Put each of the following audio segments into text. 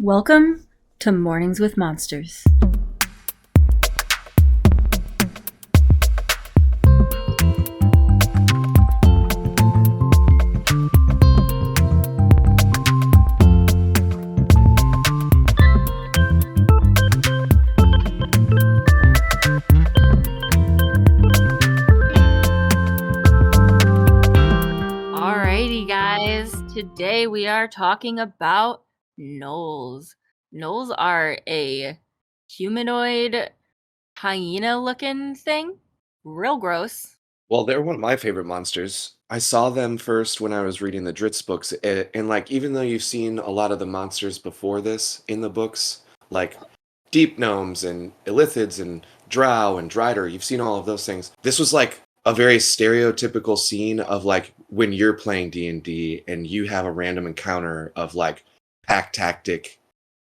Welcome to Mornings with Monsters. Alrighty, guys. Today we are talking about Gnolls. Gnolls are a humanoid hyena-looking thing. Real gross. Well, they're one of my favorite monsters. I saw them first when I was reading the Dritz books, and like even though you've seen a lot of the monsters before this in the books, like deep gnomes and illithids and drow and drider, you've seen all of those things. This was like a very stereotypical scene of like when you're playing D&D and you have a random encounter of like pack tactic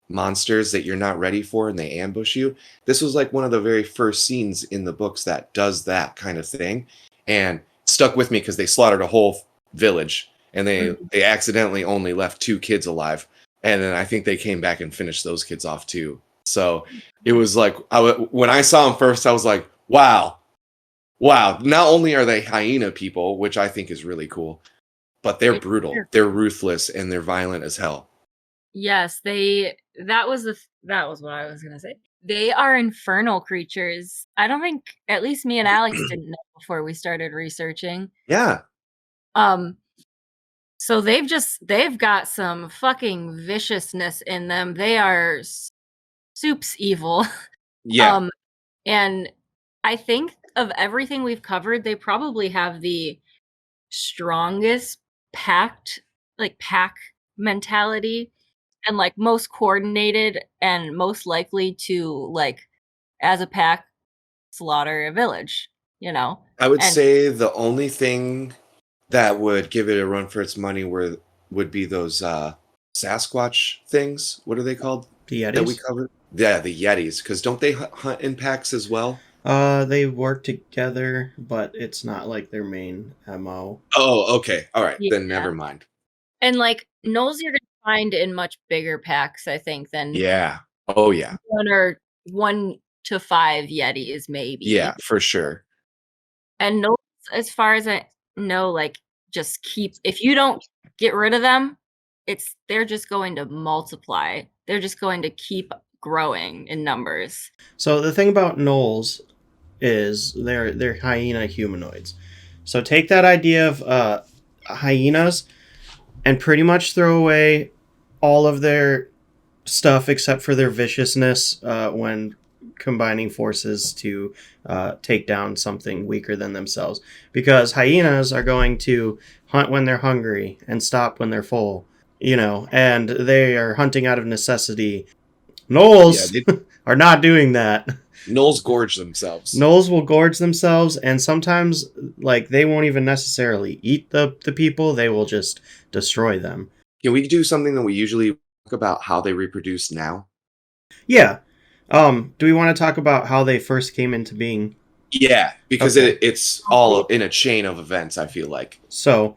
monsters that you're not ready for and they ambush you. This was like one of the very first scenes in the books that does that kind of thing, and stuck with me because they slaughtered a whole village and they accidentally only left 2 kids alive, and then I think they came back and finished those kids off too. So it was like when I saw them first, I was like, wow, not only are they hyena people, which I think is really cool, but they're brutal, they're ruthless, and they're violent as hell. Yes, that was what I was gonna say. They are infernal creatures. I don't think, at least me and Alex didn't know before we started researching. Yeah. So they've got some fucking viciousness in them. They are soup's evil. Yeah. And I think of everything we've covered, they probably have the strongest pack mentality, and like most coordinated and most likely to, like, as a pack, slaughter a village, you know? I would say the only thing that would give it a run for its money would be those Sasquatch things. What are they called? The Yetis? That we covered? Yeah, the Yetis. Because don't they hunt in packs as well? They work together, but it's not like their main MO. Oh, okay. All right. Yeah. Then never mind. And like Gnolls you're gonna find in much bigger packs, I think, than Yeah. Oh, yeah. 1 to 5 Yetis, maybe. Yeah, for sure. And Gnolls, as far as I know, like, just if you don't get rid of them, they're just going to multiply. They're just going to keep growing in numbers. So the thing about Gnolls is they're hyena humanoids. So take that idea of hyenas and pretty much throw away all of their stuff except for their viciousness when combining forces to take down something weaker than themselves. Because hyenas are going to hunt when they're hungry and stop when they're full, and they are hunting out of necessity. Gnolls are not doing that. Gnolls gorge themselves. Gnolls will gorge themselves, and sometimes, like, they won't even necessarily eat the people, they will just destroy them. Can we do something that we usually talk about, how they reproduce now? Yeah. Do we want to talk about how they first came into being? Yeah, because it's all in a chain of events, I feel like. So,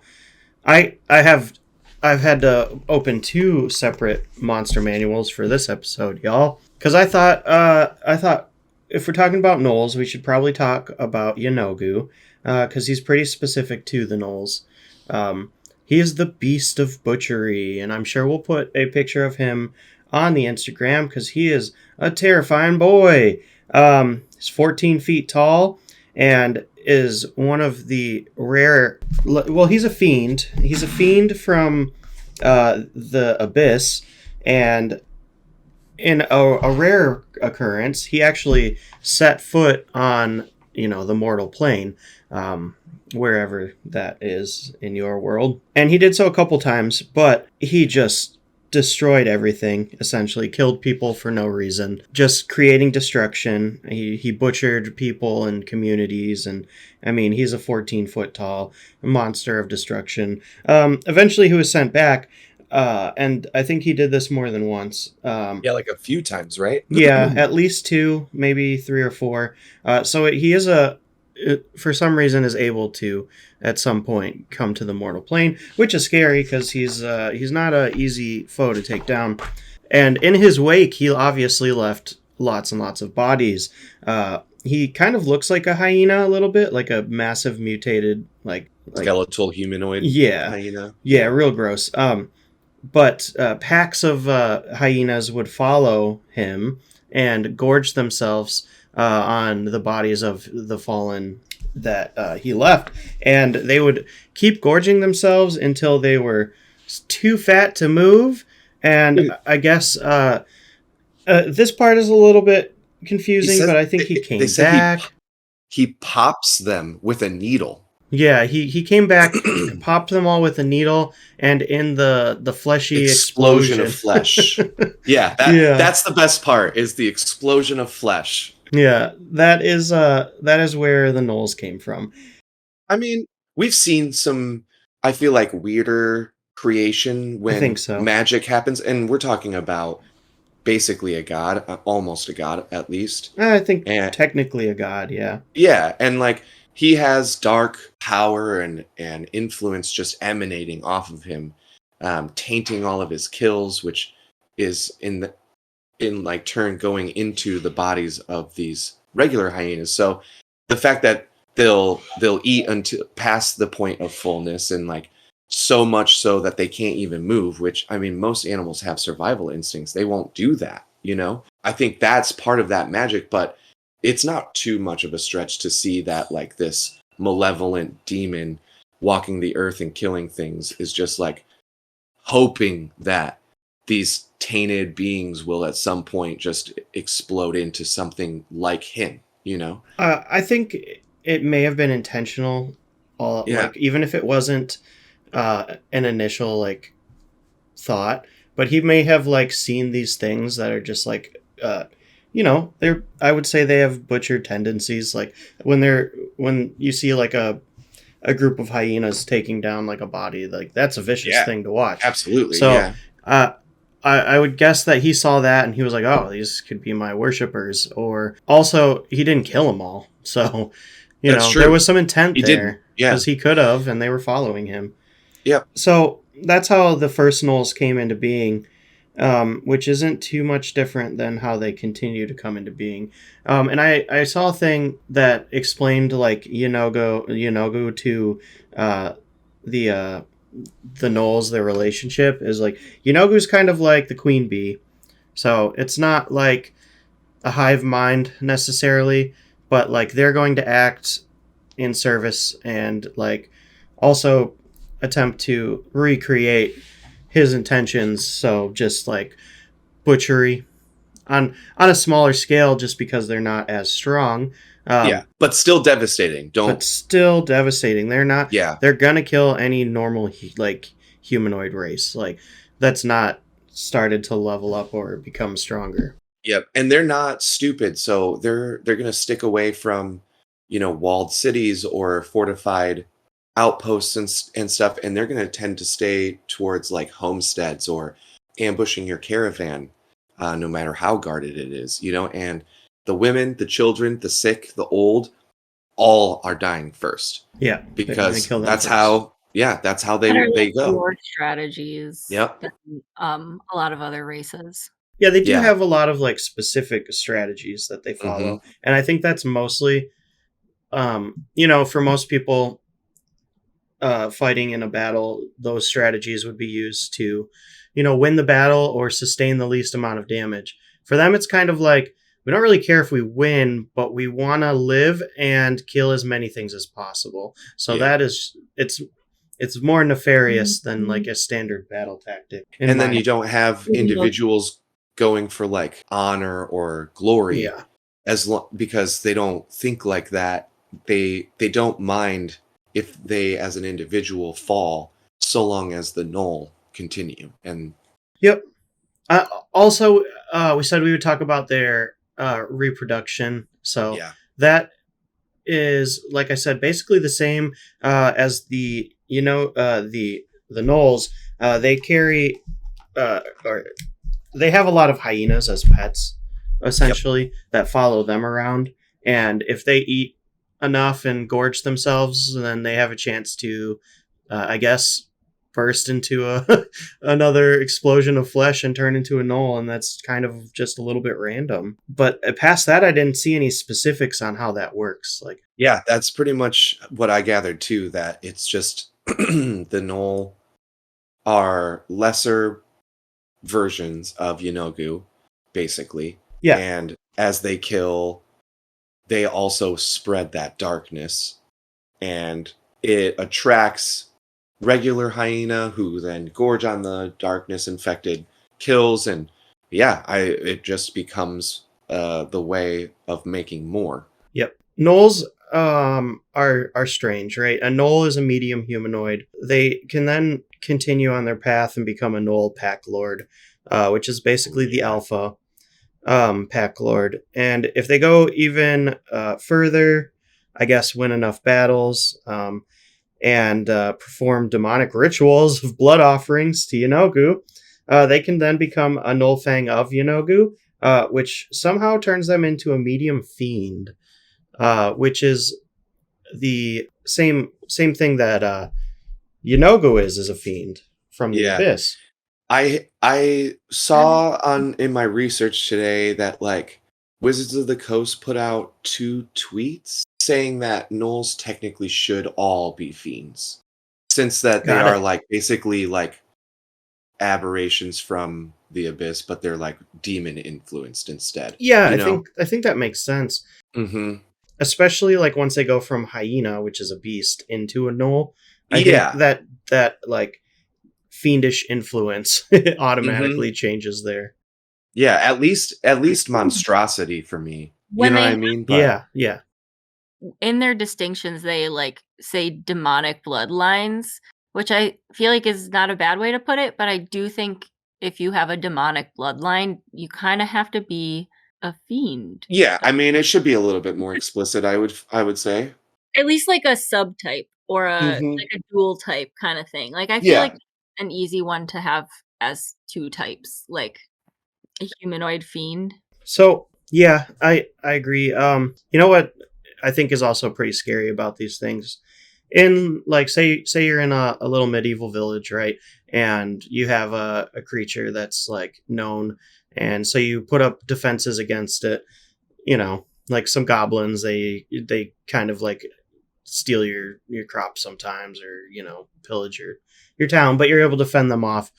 I've had to open 2 separate monster manuals for this episode, y'all. Because I thought if we're talking about Gnolls, we should probably talk about Yanogu, because he's pretty specific to the Gnolls. He is the beast of butchery, and I'm sure we'll put a picture of him on the Instagram, because he is a terrifying boy. He's 14 feet tall, and is one of the rare... Well, he's a fiend. He's a fiend from the Abyss, and in a rare occurrence, he actually set foot on, the mortal plane, wherever that is in your world. And he did so a couple times, but he just destroyed everything, essentially. Killed people for no reason. Just creating destruction. He butchered people and communities, and, I mean, he's a 14-foot tall monster of destruction. Eventually he was sent back, and I think he did this more than once. Yeah, like a few times, right? Yeah, at least 2, maybe 3 or 4. So he is for some reason is able to at some point come to the mortal plane, which is scary because he's not an easy foe to take down. And in his wake, he obviously left lots and lots of bodies. He kind of looks like a hyena a little bit, like a massive mutated, like skeletal humanoid yeah, hyena. yeah, real gross. But packs of hyenas would follow him and gorge themselves on the bodies of the fallen that he left, and they would keep gorging themselves until they were too fat to move. And I guess this part is a little bit confusing, but I think he came back. He pops them with a needle. Yeah, he came back, popped them all with a needle, and in the fleshy explosion of flesh. Yeah, that's the best part, is the explosion of flesh. Yeah, that is where the Gnolls came from. I mean, we've seen some, I feel like, weirder creation when I think so. Magic happens, and we're talking about basically a god, almost a god at least. I think technically a god, yeah. Yeah, and like he has dark power and influence just emanating off of him, tainting all of his kills, which is in like turn going into the bodies of these regular hyenas. So the fact that they'll eat until past the point of fullness, and like so much so that they can't even move, which, I mean, most animals have survival instincts. They won't do that, you know? I think that's part of that magic, but it's not too much of a stretch to see that like this malevolent demon walking the earth and killing things is just like hoping that these tainted beings will at some point just explode into something like him, you know? I think it may have been intentional, like even if it wasn't an initial like thought, but he may have like seen these things that are just like I would say they have butcher tendencies. Like when you see like a group of hyenas taking down like a body, like that's a vicious thing to watch. Absolutely. So I would guess that he saw that and he was like, oh, these could be my worshippers. Or also he didn't kill them all, so there was some intent there, because he could have, and they were following him. Yep. So that's how the first Gnolls came into being. Which isn't too much different than how they continue to come into being. And I saw a thing that explained like Yeenoghu to the Gnolls, their relationship is like Yeenoghu's kind of like the queen bee. So it's not like a hive mind necessarily, but like they're going to act in service and like also attempt to recreate his intentions, so just like butchery on a smaller scale, just because they're not as strong. But still devastating. But still devastating. They're not. Yeah, they're gonna kill any normal like humanoid race. Like that's not started to level up or become stronger. Yep, and they're not stupid, so they're gonna stick away from walled cities or fortified outposts and stuff, and they're going to tend to stay towards like homesteads or ambushing your caravan, no matter how guarded it is, and the women, the children, the sick, the old, all are dying first. Yeah, because that's how they go. More strategies. Yep. Than, a lot of other races. Yeah, they do have a lot of like specific strategies that they follow, mm-hmm. And I think that's mostly, for most people. Fighting in a battle, those strategies would be used to, win the battle or sustain the least amount of damage. For them, it's kind of like, we don't really care if we win, but we want to live and kill as many things as possible. So that is, it's more nefarious than like a standard battle tactic. And then you don't have individuals going for like honor or glory, because they don't think like that. They don't mind if they as an individual fall, so long as the Gnoll continue. And also we said we would talk about their reproduction, so that is, like I said, basically the same as the Gnolls. They carry or they have a lot of hyenas as pets, essentially, that follow them around, and if they eat enough and gorge themselves, then they have a chance to, I guess, burst into a another explosion of flesh and turn into a gnoll, and that's kind of just a little bit random. But past that, I didn't see any specifics on how that works. Like, Yeah, that's pretty much what I gathered too, that it's just the Gnoll are lesser versions of Yenogu, basically. yeah, And as they kill, they also spread that darkness. And it attracts regular hyena who then gorge on the darkness infected kills. And yeah, it just becomes the way of making more. yep. Gnolls are strange, right? A gnoll is a medium humanoid. They can then continue on their path and become a gnoll pack lord, which is basically the alpha pack lord. And if they go even further, I guess win enough battles and perform demonic rituals of blood offerings to Yenogu, they can then become a Gnoll Fang of Yenogu, which somehow turns them into a medium fiend, which is the same thing that Yenogu is a fiend from the Yeah. abyss. I saw in my research today that like Wizards of the Coast put out 2 tweets saying that gnolls technically should all be fiends, since that they Got are it. like basically like aberrations from the abyss, but they're like demon influenced instead. Yeah, You I know? think that makes sense. Mm-hmm. Especially like once they go from hyena, which is a beast, into a gnoll. I think Yeah. that like fiendish influence Mm-hmm. automatically changes there. Yeah, at least monstrosity for me. You When know what they I mean? But Yeah. in their distinctions, they, like, say demonic bloodlines, which I feel like is not a bad way to put it, but I do think if you have a demonic bloodline, you kinda have to be a fiend. yeah, I mean it should be a little bit more explicit, I would say. At least like a subtype or Mm-hmm. like a dual type kinda thing. Like, I feel Yeah. like an easy one to have as 2 types, like a humanoid fiend. So yeah, I agree. You know what I think is also pretty scary about these things. In like say you're in a little medieval village, right? And you have a creature that's like known, and so you put up defenses against it. You know, like some goblins, they kind of like steal your crops sometimes, or pillage your town, but you're able to fend them off,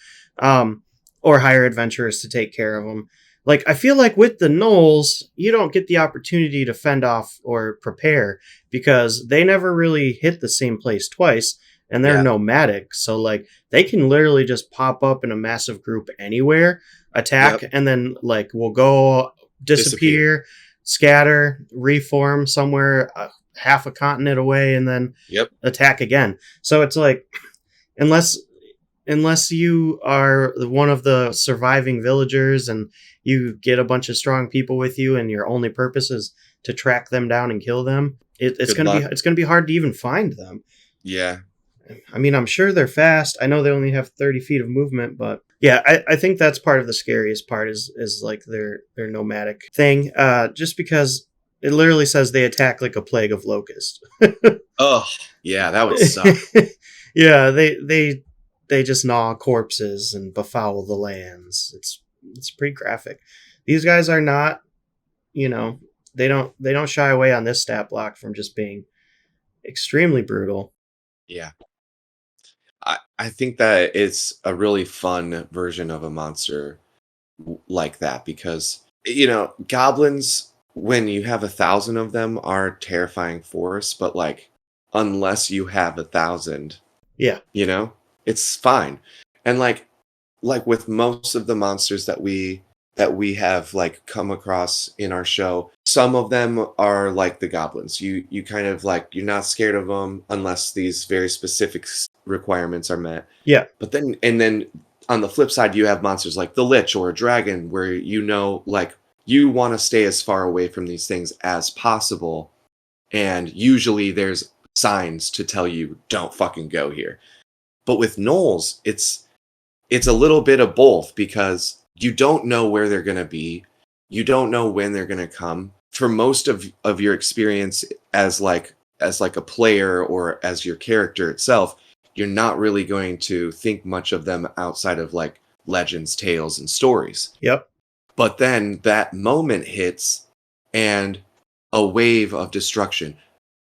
or hire adventurers to take care of them. Like, I feel like with the gnolls, you don't get the opportunity to fend off or prepare because they never really hit the same place twice, and they're Yeah. nomadic. So like they can literally just pop up in a massive group anywhere, attack, Yep. and then like will go disappear, scatter, reform somewhere half a continent away, and then Yep. attack again. So it's like unless you are one of the surviving villagers and you get a bunch of strong people with you and your only purpose is to track them down and kill them, it's Good gonna luck. be hard to even find them. Yeah. I mean, I'm sure they're fast. I know they only have 30 feet of movement, but yeah, I think that's part of the scariest part is like their nomadic thing. Just because it literally says they attack like a plague of locusts. Oh, yeah, that would suck. Yeah, they just gnaw corpses and befoul the lands. It's pretty graphic. These guys are not, they don't shy away on this stat block from just being extremely brutal. Yeah. I think that it's a really fun version of a monster like that because goblins, when you have 1,000 of them, are a terrifying force, but like unless you have 1,000, Yeah. it's fine. And like with most of the monsters that we have like come across in our show, some of them are like the goblins. You kind of like, you're not scared of them unless these very specific requirements are met. Yeah. But then on the flip side, you have monsters like the lich or a dragon where like you want to stay as far away from these things as possible, and usually there's signs to tell you don't fucking go here. But with gnolls, it's a little bit of both because you don't know where they're going to be. You don't know when they're going to come. For most of your experience as like a player or as your character itself, you're not really going to think much of them outside of like legends, tales, and stories. Yep. But then that moment hits, and a wave of destruction,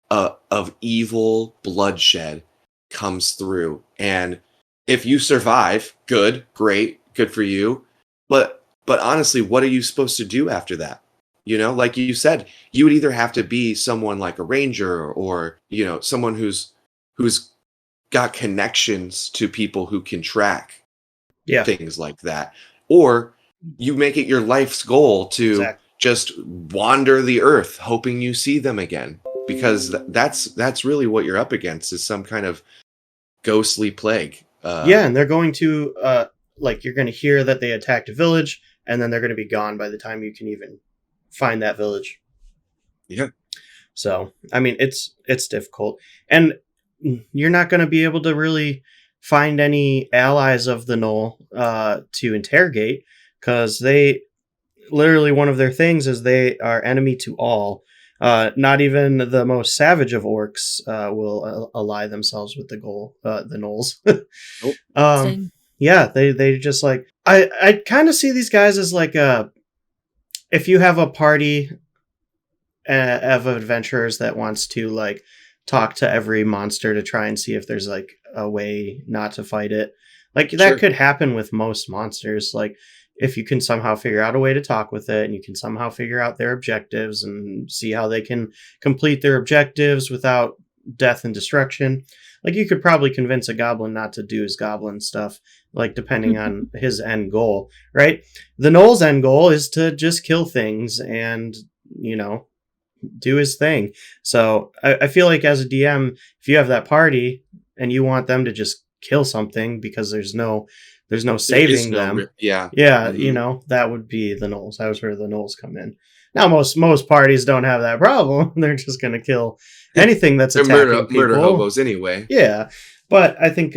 of evil bloodshed comes through. And if you survive, good, great, good for you. But honestly, what are you supposed to do after that? Like you said, you would either have to be someone like a ranger, or someone who's got connections to people who can track things like that, or you make it your life's goal to just wander the earth hoping you see them again, because that's really what you're up against, is some kind of ghostly plague. And they're going to you're going to hear that they attacked a village, and then they're going to be gone by the time you can even find that village. Yeah. So, I mean, it's difficult, and you're not going to be able to really find any allies of the Gnoll to interrogate, because they literally, one of their things is they are enemy to all. Not even the most savage of orcs will ally themselves with the Gnolls. Nope. Yeah, they just like, I kind of see these guys as like if you have a party of adventurers that wants to like talk to every monster to try and see if there's like a way not to fight it. Like that could happen with most monsters. Like if you can somehow figure out a way to talk with it, and you can somehow figure out their objectives and see how they can complete their objectives without death and destruction. Like you could probably convince a goblin not to do his goblin stuff, like depending on his end goal, right? The Gnoll's end goal is to just kill things and, do his thing. So I feel like as a DM, if you have that party and you want them to just kill something because there's no saving them. That would be the Gnolls. That was where the Gnolls come in. Now most parties don't have that problem. They're just going to kill anything that's attacking people. Murder hobos anyway. Yeah, but I think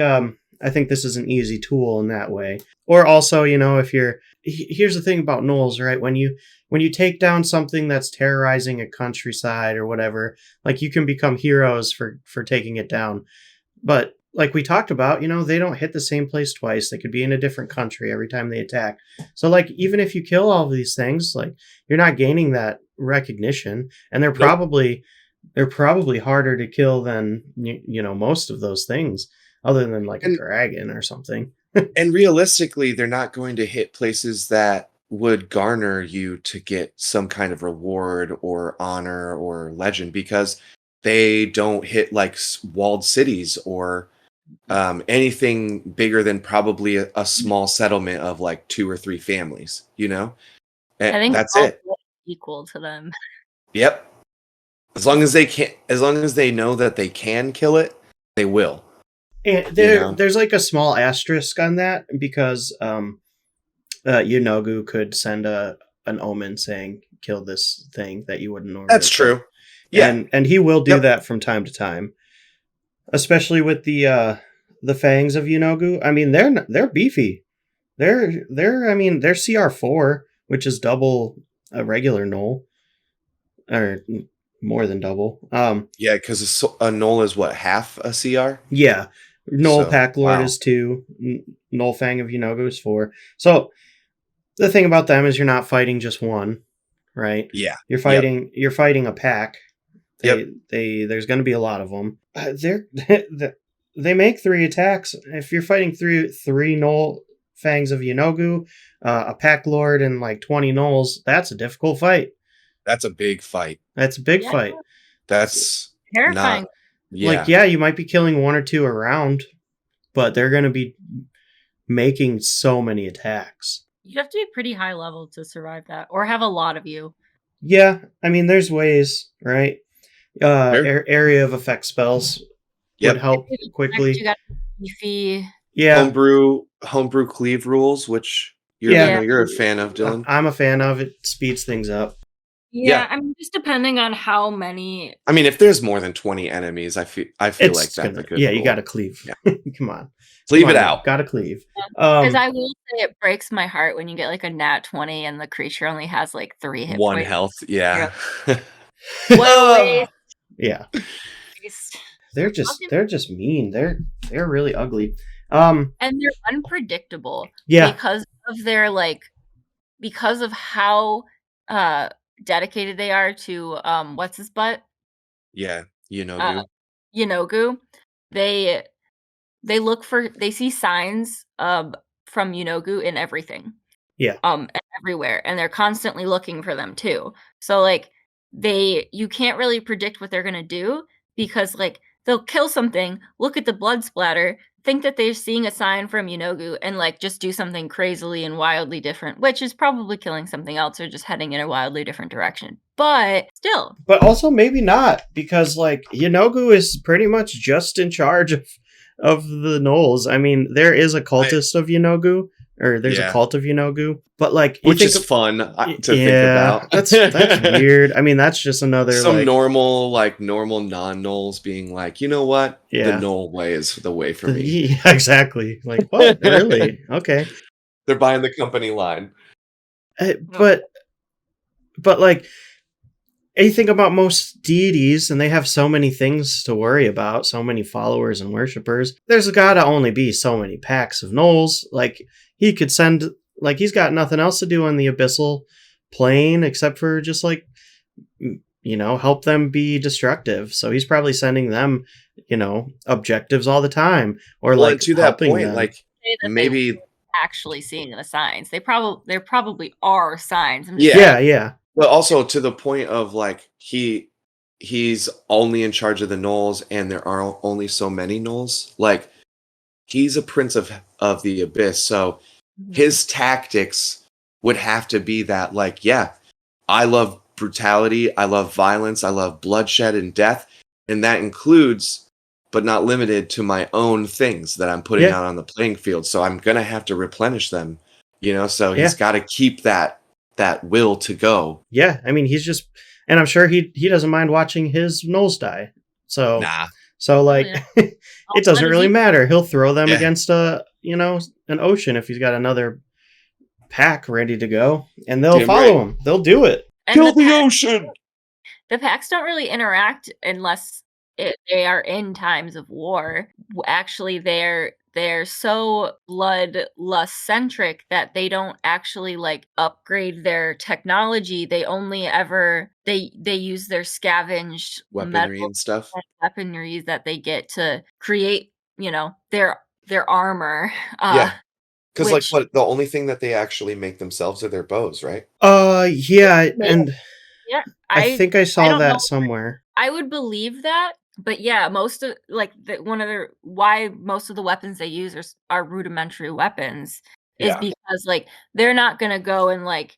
this is an easy tool in that way. Or also, if you're, here's the thing about Gnolls, right? When you take down something that's terrorizing a countryside or whatever, like you can become heroes for taking it down. But like we talked about, they don't hit the same place twice. They could be in a different country every time they attack. So like, even if you kill all of these things, like you're not gaining that recognition, and they're probably harder to kill than, most of those things, other than like a dragon or something. And realistically, they're not going to hit places that would garner you to get some kind of reward or honor or legend, because they don't hit like walled cities or anything bigger than probably a small settlement of like 2 or 3 families, I think that's it. Equal to them. Yep. As long as they know that they can kill it, they will. And there's like a small asterisk on that, because Yunogu could send an omen saying kill this thing that you wouldn't normally. That's true. Yeah, and he will do that from time to time, especially with the fangs of Yunogu. I mean, they're beefy. They're CR4, which is double a regular Gnoll, or more than double. Yeah, because a Gnoll is what, half a CR? Yeah, Gnoll Pack Lord is 2. Gnoll Fang of Yunogu is 4. So the thing about them is you're not fighting just one, right? Yeah, you're fighting a pack. There's going to be a lot of them. They make 3 attacks. If you're fighting through 3 Gnoll Fangs of Yunogu, a Pack Lord, and like 20 Gnolls, that's a difficult fight. That's a big fight. That's a big fight. That's terrifying. You might be killing 1 or 2 a round, but they're going to be making so many attacks. You have to be pretty high level to survive that, or have a lot of you. Yeah, I mean, there's ways, right? Area of effect spells would help quickly. You got beefy. Yeah. Homebrew cleave rules, which you're a fan of, Dylan. I'm a fan of it. Speeds things up. Yeah, I mean, just depending on how many. I mean, if there's more than 20 enemies, I feel like that's a good rule. You got to cleave. Yeah. Come on. Cleave it out. Got to cleave. Because I will say, it breaks my heart when you get like a nat 20 and the creature only has like 3 hit points. 1 health. Yeah. What a waste. Yeah. they're just mean. They're really ugly. And they're unpredictable Yeah. because of how dedicated they are to what's his butt? Yeah, Uh Yenogu. They they see signs from Yenogu in everything. Yeah. And everywhere, and they're constantly looking for them too. So you can't really predict what they're gonna do because they'll kill something, look at the blood splatter, think that they're seeing a sign from Yenogu, and just do something crazily and wildly different, which is probably killing something else or just heading in a wildly different direction. But still. But also maybe not, because Yenogu is pretty much just in charge of the Gnolls. I mean, there is a cultist of Yenogu, or there's a cult of Yenogu, but which is fun to think about. that's weird. I mean, that's just another some normal non-Gnolls being like, you know what, the Gnoll way is the way for me. Yeah, exactly. Like, what? Really? Okay. They're buying the company line. But you think about most deities, and they have so many things to worry about, so many followers and worshippers. There's gotta only be so many packs of Gnolls. He could send, he's got nothing else to do on the abyssal plane except for just help them be destructive. So he's probably sending them, objectives all the time, or to that point, them. maybe actually seeing the signs. There probably are signs. Yeah. But also to the point of he's only in charge of the Gnolls, and there are only so many Gnolls. He's a prince of the abyss, so his tactics would have to be that I love brutality, I love violence, I love bloodshed and death, and that includes but not limited to my own things that I'm putting out on the playing field. So I'm gonna have to replenish them, so he's got to keep that will to go. Yeah, I mean, he's just, and I'm sure he doesn't mind watching his Gnolls die. So nah. So it doesn't really matter. He'll throw them against an ocean if he's got another pack ready to go, and they'll follow him. They'll do it. And kill the ocean. The packs don't really interact unless they are in times of war. Actually, they're so bloodlust centric that they don't actually upgrade their technology. They only they use their scavenged weaponry and stuff, weaponry that they get to create, their armor. Because the only thing that they actually make themselves are their bows, right? Yeah, and yeah, I think I saw that somewhere. I would believe that. But yeah, most of why most of the weapons they use are rudimentary weapons is because they're not gonna go and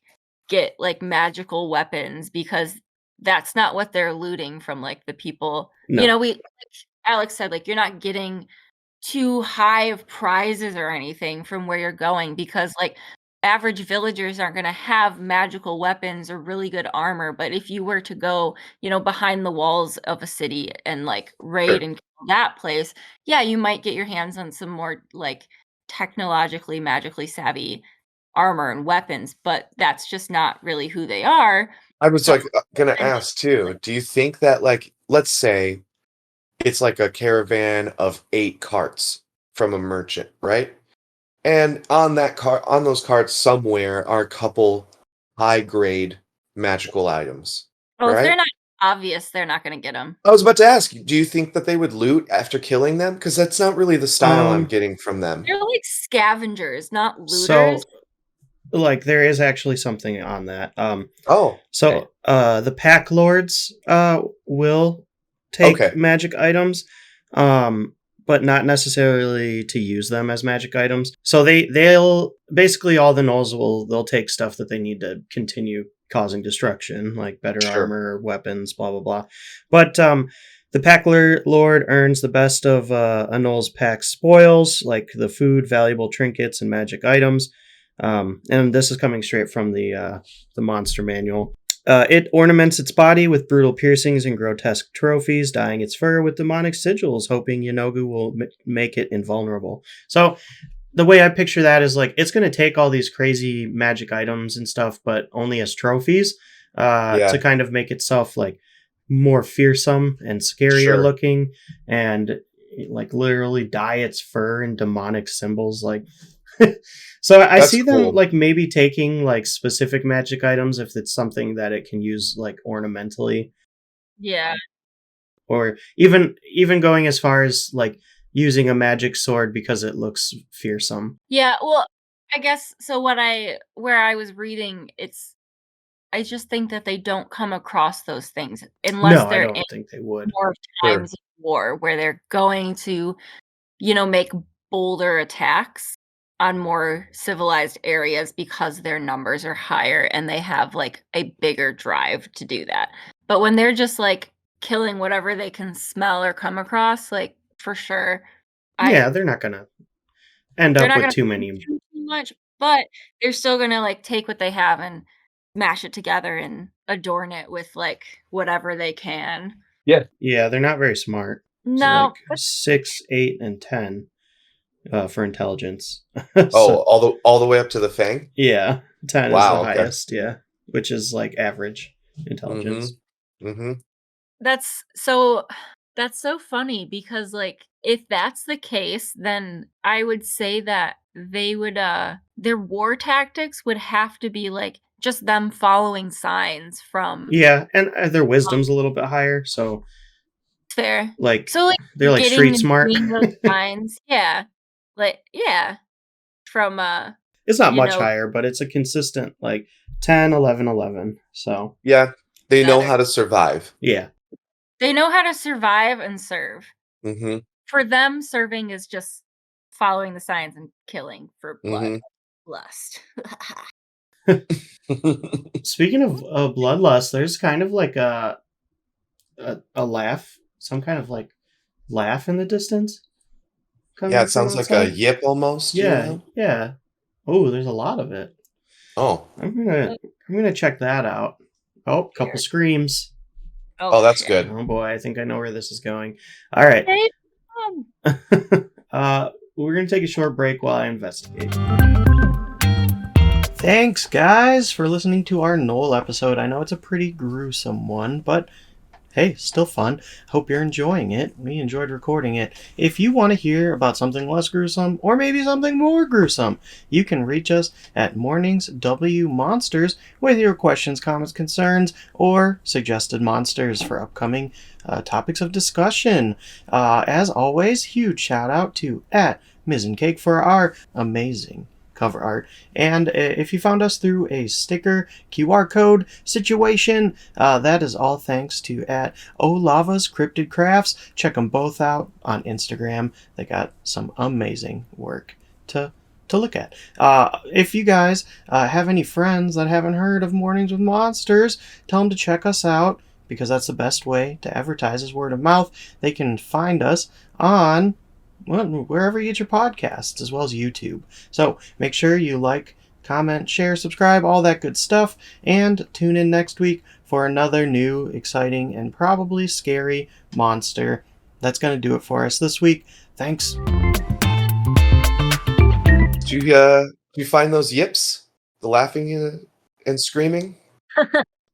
get magical weapons, because that's not what they're looting from the people. No. Alex said you're not getting too high of prizes or anything from where you're going, because average villagers aren't going to have magical weapons or really good armor. But if you were to go, behind the walls of a city and raid and kill that place, you might get your hands on some more technologically, magically savvy armor and weapons. But that's just not really who they are. I was going to ask too, do you think that let's say it's a caravan of 8 carts from a merchant, right? And on those carts somewhere are a couple high-grade magical items. Oh, right? If they're not obvious, they're not going to get them. I was about to ask you, do you think that they would loot after killing them? Because that's not really the style I'm getting from them. They're scavengers, not looters. So, there is actually something on that. So, the pack lords will take magic items. But not necessarily to use them as magic items. So they'll basically, all the Gnolls they'll take stuff that they need to continue causing destruction, like better armor, weapons, blah blah blah. But the pack lord earns the best of a Gnoll's pack spoils, like the food, valuable trinkets, and magic items. And this is coming straight from the monster manual. It ornaments its body with brutal piercings and grotesque trophies, dyeing its fur with demonic sigils, hoping Yenogu will make it invulnerable. So the way I picture that is it's going to take all these crazy magic items and stuff, but only as trophies, to kind of make itself more fearsome and scarier Sure. looking, and like literally dye its fur in demonic symbols. Like, so I That's see them cool. like maybe taking like specific magic items if it's something that it can use like ornamentally, Yeah. or even going as far as like using a magic sword because it looks fearsome. Yeah, well, I guess so where I was reading, I just think that they don't come across those things unless No, I they're in don't think they would. more Sure. times of war where they're going to, make bolder attacks on more civilized areas because their numbers are higher and they have, like, a bigger drive to do that. But when they're just, like, killing whatever they can smell or come across, like, for sure, Yeah, I they're not gonna end they're up not with gonna too do many. too much, but they're still gonna, like, take what they have and mash it together and adorn it with, like, whatever they can. Yeah, they're not very smart. So like No, but 6, 8, and 10 for intelligence. Oh, So all the way up to the Fang? yeah, 10 is the Wow, okay. highest. Yeah, which is like average intelligence. Mm-hmm. Mm-hmm. that's so that's so funny because, like, if that's the case, then I would say that they would, their war tactics would have to be, like, just them following signs from Yeah, and their wisdom's a little bit higher, so fair. like So, like, they're like getting street and smart. seeing those signs, yeah. Like, yeah, from, It's not you much know, higher, but it's a consistent like 10, 11, 11. So Yeah, they know better. how to survive. yeah. They know how to survive and serve. Mm-hmm. For them, serving is just following the signs and killing for Mm-hmm. bloodlust. Speaking of bloodlust, there's kind of like a laugh, some kind of like laugh in the distance Yeah, coming it from sounds like a outside. yip almost, Yeah, yeah. Oh, there's a lot of it. Oh. I'm gonna check that out. Oh, couple Weird. screams. Oh Oh, that's shit. good. Oh boy, I think I know where this is going. All right. Hey, We're gonna take a short break while I investigate. Thanks, guys, for listening to our Knoll episode. I know it's a pretty gruesome one, but hey, still fun. Hope you're enjoying it. We enjoyed recording it. If you want to hear about something less gruesome, or maybe something more gruesome, you can reach us at Mornings W Monsters with your questions, comments, concerns, or suggested monsters for upcoming topics of discussion. As always, huge shout out to at Cake for our amazing cover art. And if you found us through a sticker, QR code situation, that is all thanks to at Olava's Cryptid Crafts. Check them both out on Instagram. They got some amazing work to look at. If you guys have any friends that haven't heard of Mornings with Monsters, tell them to check us out, because that's the best way to advertise is word of mouth. They can find us on wherever you get your podcasts, as well as YouTube. So make sure you like, comment, share, subscribe, all that good stuff, and tune in next week for another new, exciting, and probably scary monster. That's going to do it for us this week. Thanks. Did you find those yips? The laughing and screaming?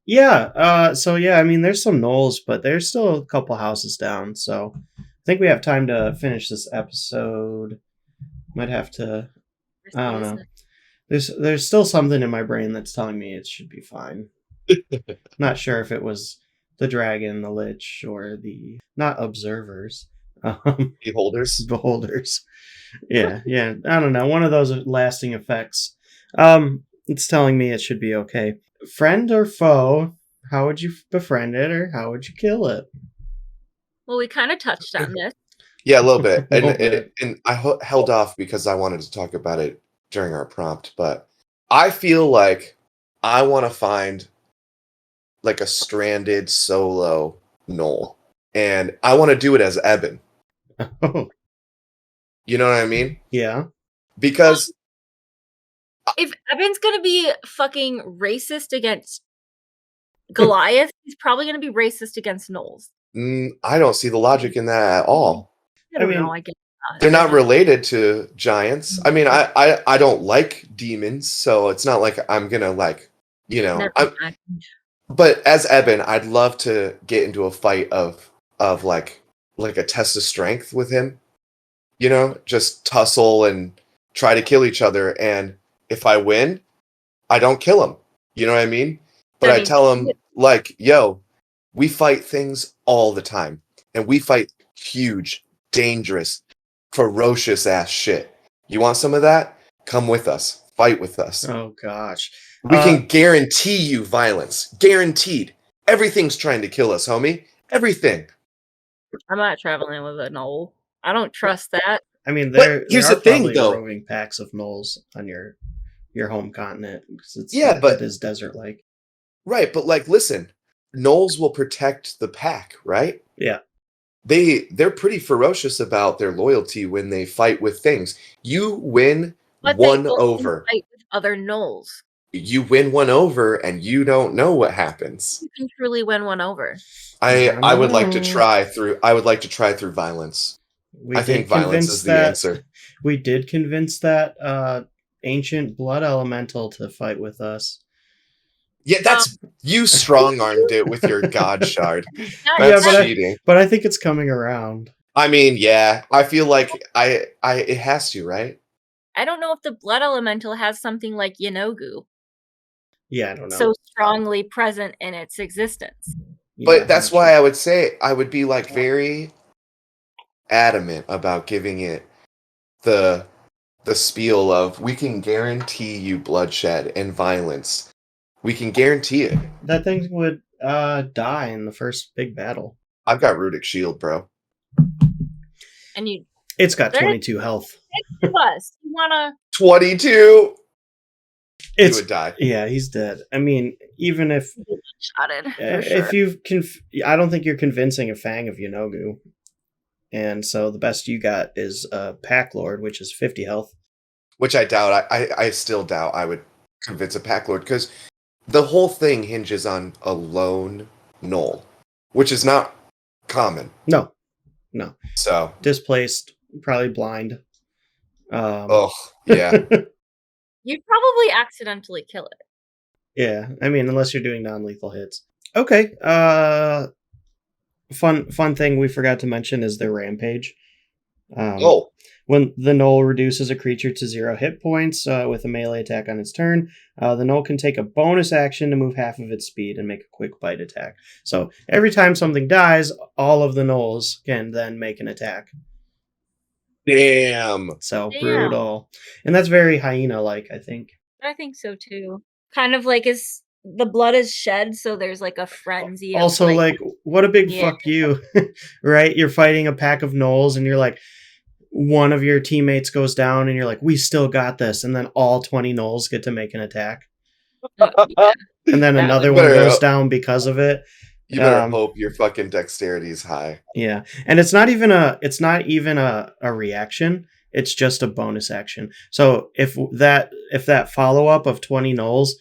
Yeah, so yeah, I mean, there's some Gnolls, but there's still a couple houses down, so I think we have time to finish this episode. Might have to, I don't know. There's still something in my brain that's telling me it should be fine. Not sure if it was the dragon, the lich, or the not observers, Beholders? beholders. Yeah, I don't know. One of those lasting effects. It's telling me it should be okay. Friend or foe? How would you befriend it, or how would you kill it? Well, we kind of touched on this. Yeah, a little bit. A little bit. And I held off because I wanted to talk about it during our prompt, but I feel like I want to find like a stranded solo Gnoll, and I want to do it as Eben. Oh, You know what I mean? yeah. Because If Evan's gonna be fucking racist against Goliath, he's probably gonna be racist against Gnolls. I don't see the logic in that at all. I don't I mean, know. I guess They're not related to giants. I mean, I don't like demons, so it's not like I'm gonna like, Never I'm, mind. But as Eben, I'd love to get into a fight of like a test of strength with him. You know, just tussle and try to kill each other. And if I win, I don't kill him. You know what I mean? But I I mean, tell him like, yo, we fight things all the time. And we fight huge, dangerous, ferocious ass shit. You want some of that? Come with us. Fight with us. Oh gosh. We can guarantee you violence. Guaranteed. Everything's trying to kill us, homie. Everything. I'm not traveling with a Gnoll. I don't trust that. I mean, But there here's are the thing, probably though. roving packs of gnolls on your home continent because But it is desert like. right, but like, listen, Gnolls will protect the pack, right? Yeah. They're pretty ferocious about their loyalty when they fight with things. You win But one they don't over. fight with other Gnolls. You win one over, and you don't know what happens. You can truly win one over. I would like to try through. I would like to try through violence. I think violence is the answer. We did convince that ancient blood elemental to fight with us. Yeah, that's you strong-armed it with your god shard. That's cheating. But I think it's coming around. I mean, yeah, I feel like it has to, right? I don't know if the blood elemental has something like Yenogu. Yeah, I don't know. So strongly present in its existence. But that's why I would say I would be like very adamant about giving it the spiel of we can guarantee you bloodshed and violence. We can guarantee it. That thing would die in the first big battle. I've got Rudic Shield, bro. And it's got 22 health. Plus, you wanna 22. He would die. Yeah, he's dead. I mean, even if shotted, if you I don't think you're convincing a Fang of Yenogu. And so the best you got is Pack Lord, which is 50 health. Which I doubt. I still doubt I would convince a Pack Lord because the whole thing hinges on a lone Gnoll, which is not common. No. So displaced, probably blind. Yeah. You'd probably accidentally kill it. Yeah, I mean, unless you're doing non-lethal hits. Okay. Fun thing we forgot to mention is their rampage. When the Gnoll reduces a creature to 0 hit points with a melee attack on its turn, the Gnoll can take a bonus action to move half of its speed and make a quick bite attack. So every time something dies, all of the Gnolls can then make an attack. Damn. So brutal. And that's very hyena-like, I think. I think so too. Kind of like the blood is shed, so there's like a frenzy. Also, like what a big fuck you, right? You're fighting a pack of Gnolls and you're like, one of your teammates goes down and you're like, we still got this. And then all 20 Gnolls get to make an attack. And then another one goes down because of it. You better hope your fucking dexterity is high. Yeah. And it's not even a reaction. It's just a bonus action. So if that follow-up of 20 Gnolls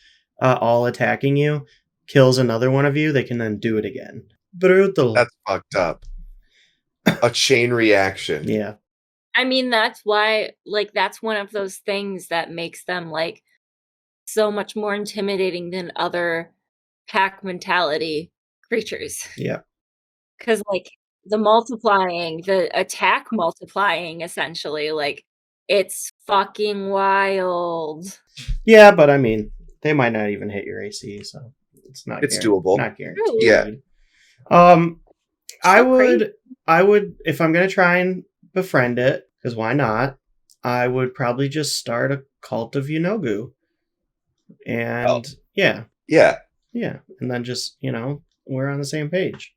all attacking you kills another one of you, they can then do it again. Brutal. That's fucked up. A chain reaction. Yeah. I mean, that's why, like, that's one of those things that makes them, like, so much more intimidating than other pack mentality creatures. Yeah. Because, like, the attack multiplying, essentially, like, it's fucking wild. Yeah, but I mean, they might not even hit your AC, so it's doable. Not guaranteed. Yeah. I would, if I'm going to try and befriend it, because why not? I would probably just start a cult of Yenogu. And yeah. And then just, we're on the same page.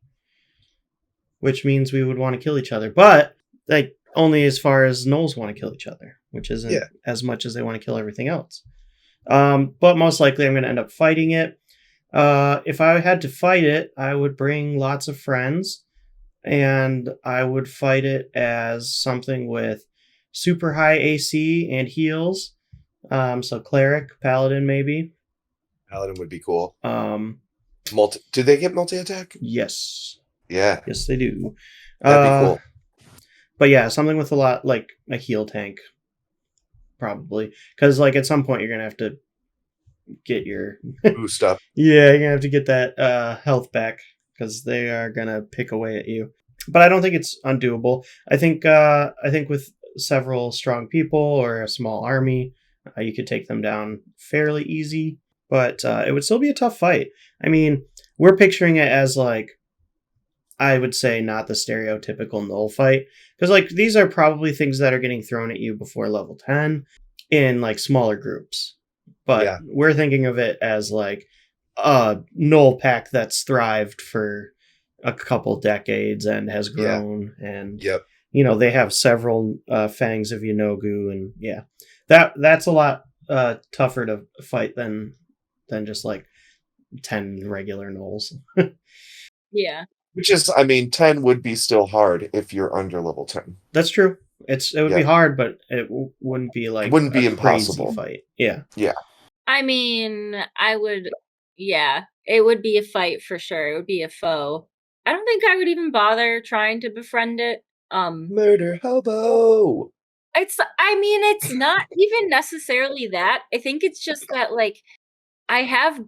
Which means we would want to kill each other. But like only as far as Gnolls want to kill each other, which isn't as much as they want to kill everything else. But most likely I'm going to end up fighting it. If I had to fight it, I would bring lots of friends. And I would fight it as something with super high AC and heals. So cleric, paladin, maybe. Paladin would be cool. Do they get multi-attack? Yes. Yeah. Yes, they do. That'd be cool. But yeah, something with a lot, like a heal tank. Probably. Because like at some point you're going to have to get your Boost up. yeah, you're gonna have to get that health back because they are gonna pick away at you. But I don't think it's undoable. I think with several strong people or a small army, you could take them down fairly easy. But it would still be a tough fight. I mean, we're picturing it as like I would say not the stereotypical Gnoll fight because like these are probably things that are getting thrown at you before level 10 in like smaller groups. But Yeah. we're thinking of it as like a Gnoll pack that's thrived for a couple decades and has Yeah. grown and Yep. they have several fangs of Yenogu and yeah. That's a lot tougher to fight than just like 10 regular Gnolls. Yeah. Which is, I mean, 10 would be still hard if you're under level 10. That's true. It would be Yeah. hard, but it wouldn't be like It wouldn't be a crazy impossible. fight. Yeah. Yeah. I mean, yeah, it would be a fight for sure. It would be a foe. I don't think I would even bother trying to befriend it. Murder hobo. It's not even necessarily that. I think it's just that like I have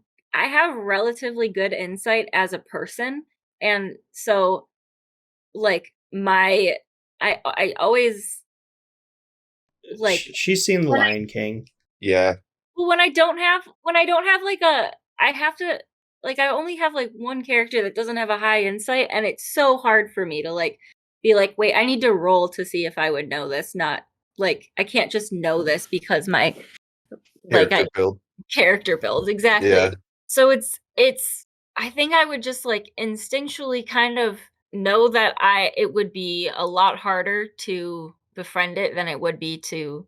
relatively good insight as a person, and so like I always like She's seen The when Lion King. Yeah. well, when I don't have like I have to like I only have like one character that doesn't have a high insight, and it's so hard for me to like be like, wait, I need to roll to see if I would know this, not like I can't just know this because my Character build. character build exactly. Yeah. So it's I think I would just like instinctually kind of know that it would be a lot harder to befriend it than it would be to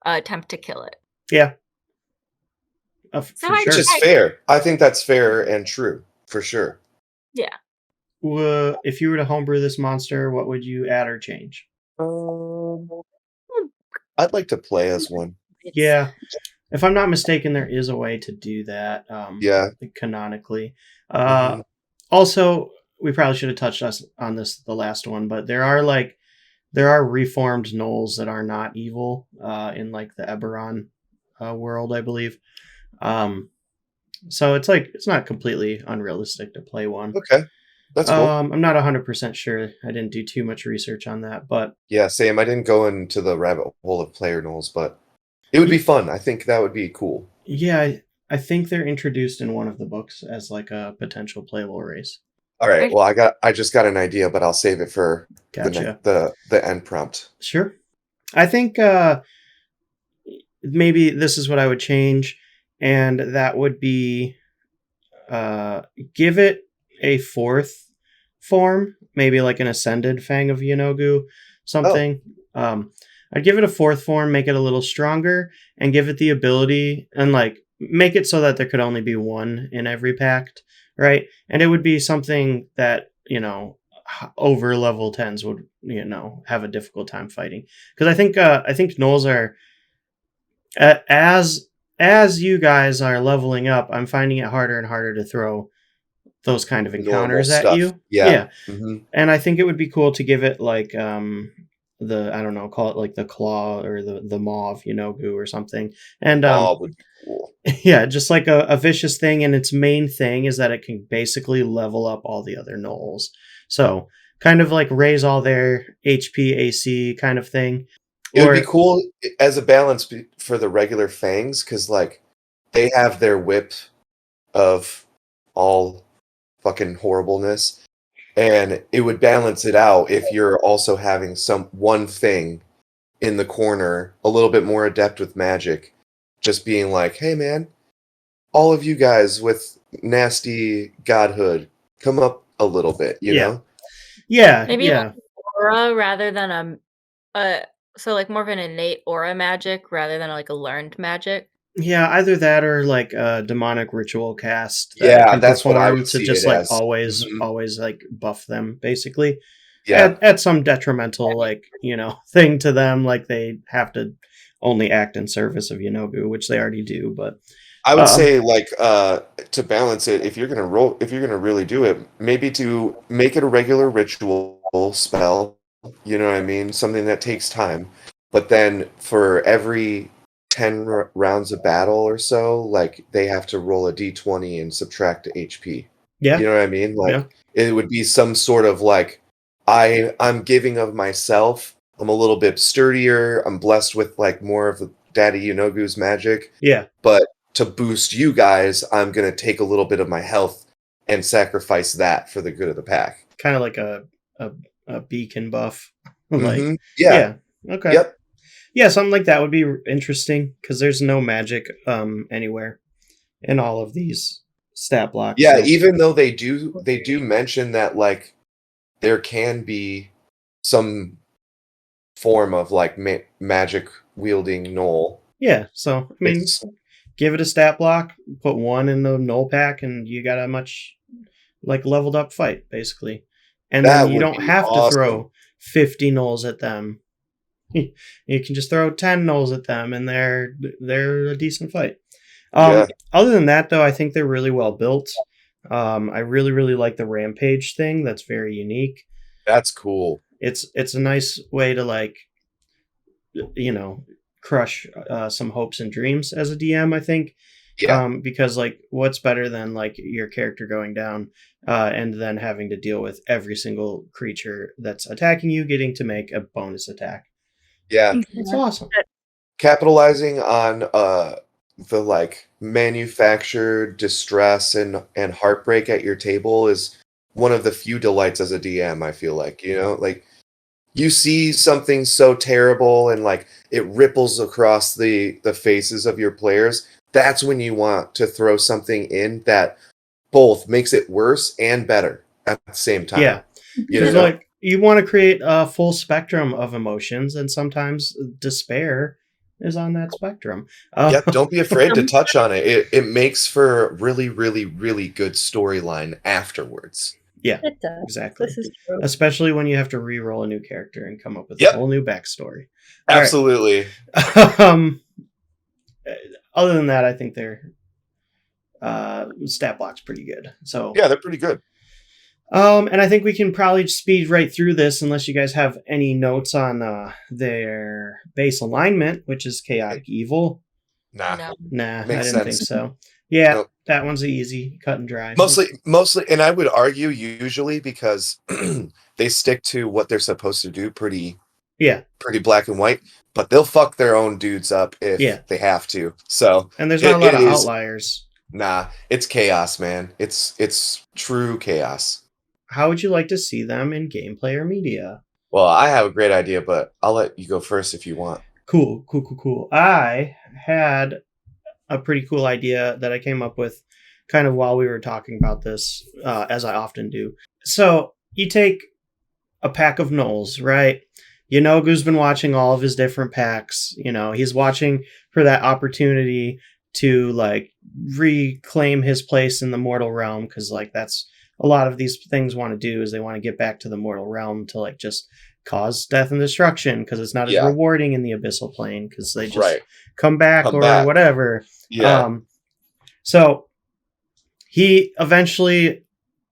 attempt to kill it. Yeah. So For sure. Which is fair. I think that's fair and true, for sure. Yeah. If you were to homebrew this monster, what would you add or change? I'd like to play as one. Yeah. If I'm not mistaken, there is a way to do that. Yeah. Canonically. Mhm. Also, we probably should have touched on this the last one, but there are reformed Gnolls that are not evil in like the Eberron world, I believe. So it's not completely unrealistic to play one. Okay. That's cool. I'm not 100% sure. I didn't do too much research on that, but Yeah, same. I didn't go into the rabbit hole of player Gnolls, but it would be fun. I think that would be cool. yeah, I think they're introduced in one of the books as like a potential playable race. All right. Well, I just got an idea, but I'll save it for Gotcha. the end prompt. Sure. I think maybe this is what I would change, and that would be give it a fourth form, maybe like an ascended Fang of Yenogu, something. I'd give it a fourth form, make it a little stronger, and give it the ability, and like make it so that there could only be one in every pact, right? And it would be something that over level 10s would have a difficult time fighting, because I think Gnolls are as you guys are leveling up, I'm finding it harder and harder to throw those kind of encounters at you. Yeah. Mm-hmm. And I think it would be cool to give it like I don't know, call it like the claw or the maw of Yenogu or something. And would be cool. Yeah, just like a vicious thing, and its main thing is that it can basically level up all the other Gnolls. So kind of like raise all their HP, AC kind of thing. It would be cool as a balance for the regular Fangs, because like they have their whip of all fucking horribleness, and it would balance it out if you're also having one thing in the corner, a little bit more adept with magic, just being like, hey man, all of you guys with nasty godhood, come up a little bit, you know? Yeah. Maybe like aura rather than so like more of an innate aura magic rather than like a learned magic. Yeah, either that or like a demonic ritual cast. That's what I would to see just it like as. always Mhm. always like buff them basically. Yeah. At some detrimental like thing to them, like they have to only act in service of Yenogu, which they already do. But I would say like to balance it, if you're gonna really do it, maybe to make it a regular ritual spell. You know what I mean? Something that takes time. But then for every 10 rounds of battle or so, like they have to roll a d20 and subtract the HP. Yeah. You know what I mean? Like Yeah. it would be some sort of like I'm giving of myself. I'm a little bit sturdier. I'm blessed with like more of Daddy Yunogu's magic. Yeah. But to boost you guys, I'm gonna take a little bit of my health and sacrifice that for the good of the pack. Kind of like a beacon buff. Like, yeah. Okay. Yep. Yeah, something like that would be interesting because there's no magic anywhere in all of these stat blocks. Yeah, so. even though they do mention that like there can be some form of like magic wielding Gnoll. Yeah, so I mean, give it a stat block, put one in the Gnoll pack, and you got a much like leveled up fight basically. And then you don't have to throw 50 Gnolls at them. You can just throw 10 Gnolls at them, and they're a decent fight. Other than that, though, I think they're really well built. I really, really like the rampage thing. That's very unique. That's cool. It's a nice way to like, crush some hopes and dreams as a DM, I think. Yeah. Because like, what's better than like your character going down and then having to deal with every single creature that's attacking you getting to make a bonus attack. Yeah. It's awesome. Capitalizing on the like manufactured distress and heartbreak at your table is one of the few delights as a DM, I feel like, like you see something so terrible and like it ripples across the faces of your players. That's when you want to throw something in that both makes it worse and better at the same time. Yeah. Like you want to create a full spectrum of emotions, and sometimes despair is on that spectrum. Yep, don't be afraid to touch on it. It makes for a really, really, really good storyline afterwards. Yeah, it does. Exactly. This is true. Especially when you have to re-roll a new character and come up with a whole new backstory. Absolutely. Other than that, I think their stat block's pretty good. So yeah, they're pretty good. And I think we can probably speed right through this unless you guys have any notes on their base alignment, which is chaotic evil. Nah, I didn't think so. Yeah, that one's easy, cut and dry. Mostly, and I would argue usually because they stick to what they're supposed to do pretty black and white, but they'll fuck their own dudes up if they have to. So and there's not a lot of outliers. Nah, it's chaos, man. It's true chaos. How would you like to see them in gameplay or media? Well, I have a great idea, but I'll let you go first if you want. Cool. I had a pretty cool idea that I came up with kind of while we were talking about this, as I often do. So you take a pack of Gnolls, right? Yunogu's been watching all of his different packs. He's watching for that opportunity to like reclaim his place in the mortal realm, because like that's a lot of these things want to do is they want to get back to the mortal realm to like just cause death and destruction, because it's not as rewarding in the abyssal plane because they just come back whatever. So he eventually,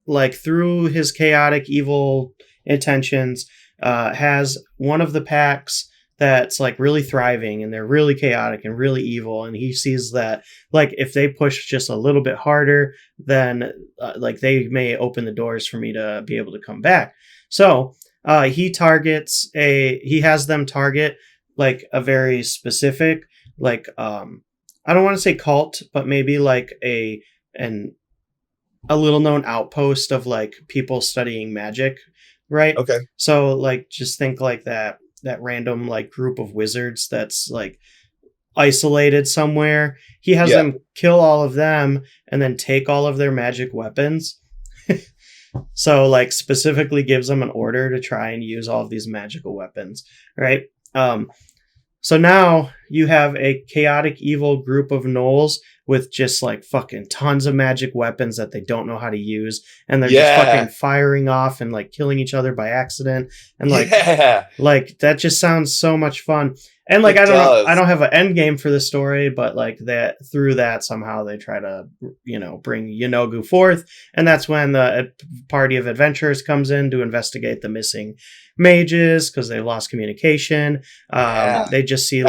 like through his chaotic evil intentions, has one of the packs that's like really thriving and they're really chaotic and really evil, and he sees that like if they push just a little bit harder, then like they may open the doors for me to be able to come back. So he has them target like a very specific like I don't want to say cult, but maybe like a little known outpost of like people studying magic, right? Okay. So like just think like that random like group of wizards that's like isolated somewhere. He has them kill all of them and then take all of their magic weapons. So like specifically gives them an order to try and use all of these magical weapons, right? So now you have a chaotic evil group of Gnolls with just like fucking tons of magic weapons that they don't know how to use, and they're just fucking firing off and like killing each other by accident, and like like that just sounds so much fun. And like I don't have an end game for the story, but like that through that somehow they try to bring Yunogu forth, and that's when the party of adventurers comes in to investigate the missing mages because they lost communication. They just see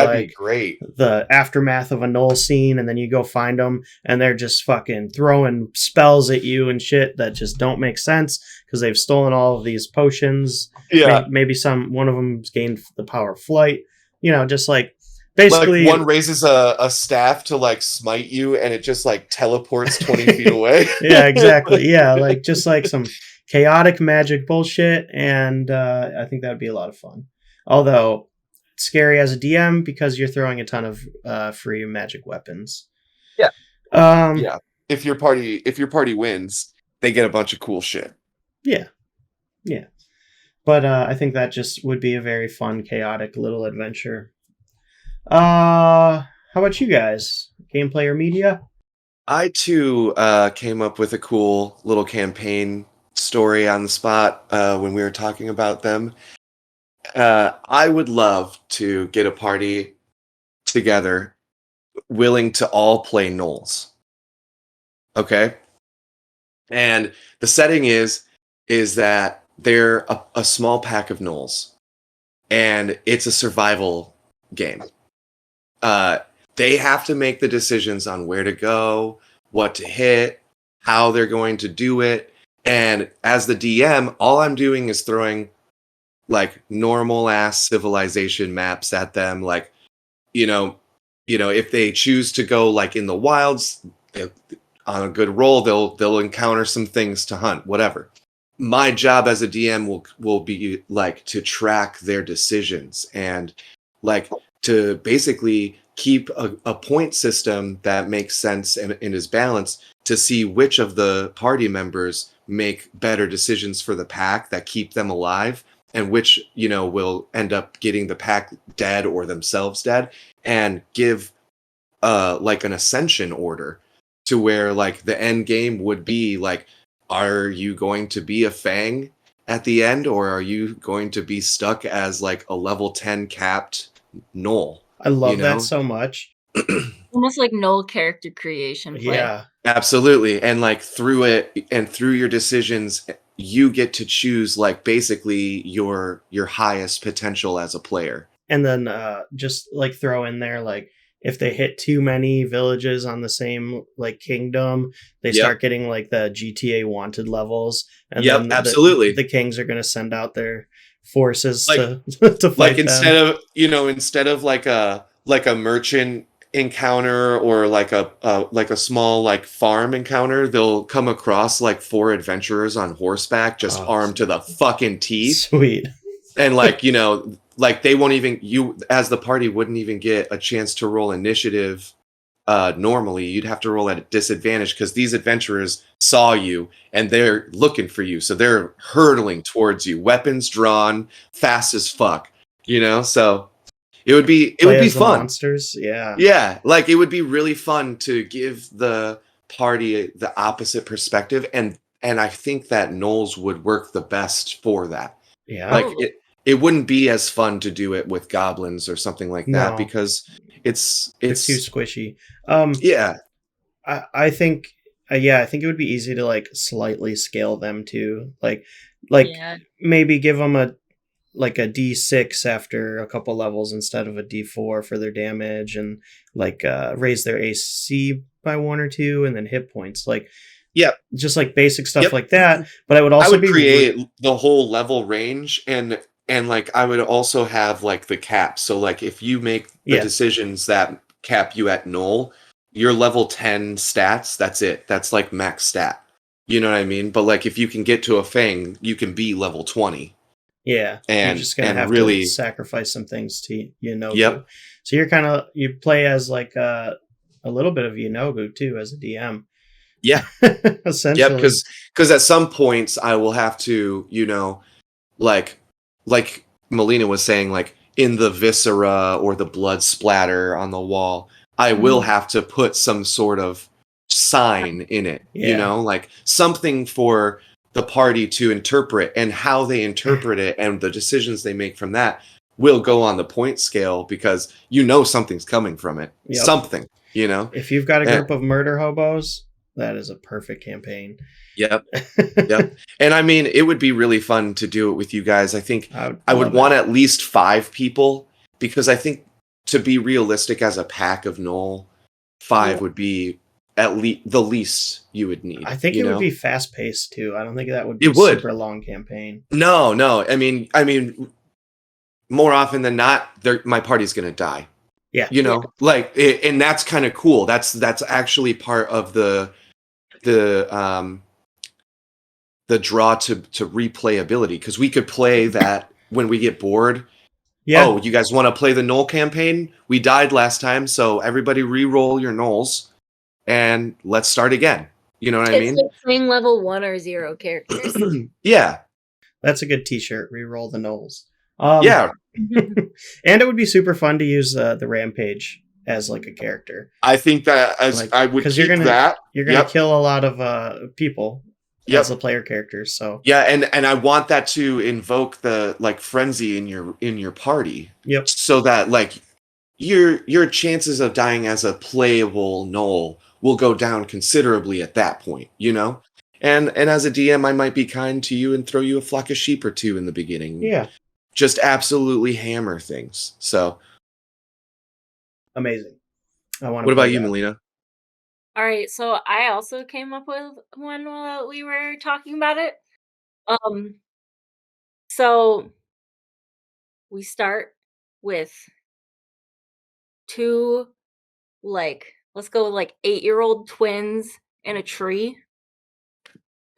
great. The aftermath of a Gnoll scene, and then you go find them, and they're just fucking throwing spells at you and shit that just don't make sense because they've stolen all of these potions. Yeah. Maybe one of them's gained the power of flight. You know, just like basically like one raises a staff to like smite you, and it just like teleports 20 feet away. Yeah, exactly. Yeah, like just like some chaotic magic bullshit, and I think that would be a lot of fun. Although scary as a DM because you're throwing a ton of free magic weapons. Yeah. Um, Yeah. If your party wins, they get a bunch of cool shit. Yeah. Yeah. But I think that just would be a very fun, chaotic little adventure. How about you guys? Gameplay or media? I too came up with a cool little campaign story on the spot when we were talking about them. I would love to get a party together willing to all play Gnolls. Okay? And the setting is that they're a small pack of Gnolls. And it's a survival game. They have to make the decisions on where to go, what to hit, how they're going to do it. And as the DM, all I'm doing is throwing like normal ass civilization maps at them. Like, you know, if they choose to go like in the wilds, on a good roll, they'll encounter some things to hunt, whatever. My job as a DM will be like to track their decisions and like to basically keep a point system that makes sense and is balanced to see which of the party members make better decisions for the pack that keep them alive and which, will end up getting the pack dead or themselves dead, and give like an ascension order to where like the end game would be like, are you going to be a Fang at the end, or are you going to be stuck as like a level 10 capped Gnoll? I love that so much. Almost like Gnoll character creation play. Yeah. Absolutely. And like through it and through your decisions, you get to choose like basically your highest potential as a player. And then just like throw in there like if they hit too many villages on the same like kingdom, they start getting like the GTA wanted levels. And then absolutely. The kings are going to send out their forces like, to fight like instead of like a merchant encounter or like a small like farm encounter, they'll come across like 4 adventurers on horseback just armed to the fucking teeth. Sweet. And like, like they won't even, you as the party wouldn't even get a chance to roll initiative. Normally you'd have to roll at a disadvantage because these adventurers saw you and they're looking for you, so they're hurtling towards you, weapons drawn, fast as fuck, so it would be fun. Monsters, like it would be really fun to give the party the opposite perspective, and I think that Gnolls would work the best for that. Like it wouldn't be as fun to do it with goblins or something like that because it's too squishy. I think it would be easy to like slightly scale them too. Like maybe give them a D6 after a couple levels instead of a D4 for their damage, and like raise their AC by 1 or 2 and then hit points. Like just like basic stuff like that. But I would create the whole level range and like I would also have like the cap. So like if you make the decisions that cap you at Gnoll, your level 10 stats, that's it. That's like max stat. You know what I mean? But like if you can get to a Fang, you can be level 20. Yeah. And you're just gonna have really to sacrifice some things to Yanogu. So you play as like a little bit of Yanogu too as a DM. Yeah. Essentially. Because at some points I will have to, like Melina was saying, like in the viscera or the blood splatter on the wall, I will have to put some sort of sign in it, like something for the party to interpret, and how they interpret it and the decisions they make from that will go on the point scale because something's coming from it. Something, If you've got a group of murder hobos, that is a perfect campaign. Yep. And I mean, it would be really fun to do it with you guys. I think I would want at least 5 people because I think to be realistic as a pack of Gnoll, 5 Well- would be at least the least you would need. I think you it would know? be fast paced too. I don't think that would be It a would. super long campaign. No. I mean, more often than not, my party's gonna die. Yeah. You know, like, and that's kind of cool. That's actually part of the draw to replayability, because we could play that when we get bored. Yeah. Oh, you guys want to play the Gnoll campaign? We died last time, so everybody re-roll your Gnolls and let's start again. You know what I mean? It's like playing level 1 or 0 characters. Yeah. That's a good t-shirt. Reroll the Gnolls. Yeah. And it would be super fun to use the Rampage as like a character. I think that I would keep that. You're gonna kill a lot of people as the player characters. So yeah, and I want that to invoke the like frenzy in your party. Yep. So that like your chances of dying as a playable Gnoll will go down considerably at that point, you know? And as a DM, I might be kind to you and throw you a flock of sheep or two in the beginning. Yeah. Just absolutely hammer things. So amazing. What about you, Melina? All right, so I also came up with one while we were talking about it. So we start with 2, like, let's go with like 8-year-old twins in a tree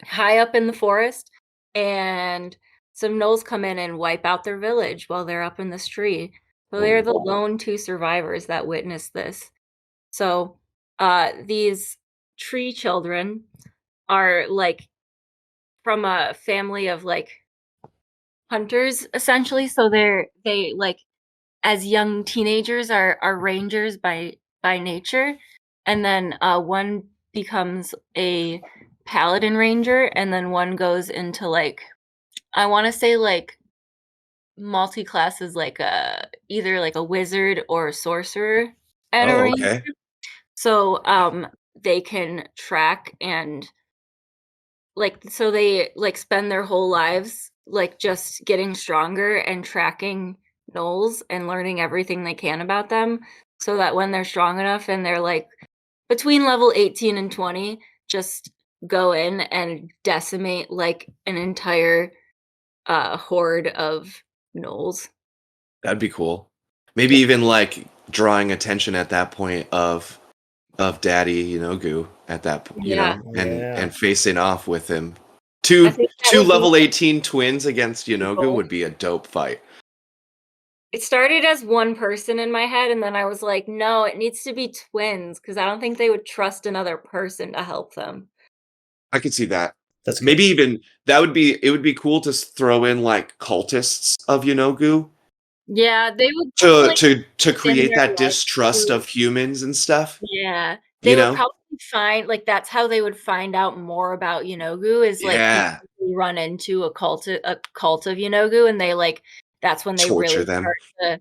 high up in the forest, and some gnolls come in and wipe out their village while they're up in this tree. So they're the lone 2 survivors that witness this. So these tree children are like from a family of like hunters, essentially. So they like, as young teenagers, are rangers by nature, and then one becomes a paladin ranger, and then one goes into like, I want to say like multi-classes, like either like a wizard or a sorcerer and a ranger. Okay. So they can track and like, so they like spend their whole lives like just getting stronger and tracking gnolls and learning everything they can about them, so that when they're strong enough and they're like between level 18 and 20, just go in and decimate like an entire horde of gnolls. That'd be cool. Maybe even like drawing attention at that point of Daddy, Goo at that point, Yeah. and facing off with him. I Two think that would be level 18 twins against Yenogu cool. would be a dope fight. It started as one person in my head, and then I was like, no, it needs to be twins, because I don't think they would trust another person to help them. I could see that. That's good. Maybe even it would be cool to throw in like cultists of Yenogu Yeah, they would to create their that life distrust to- of humans and stuff. Yeah. They would probably find, like, that's how they would find out more about Yenogu, is like Yeah. you run into a cult of Yenogu, and they like, that's when they Torture really them. start to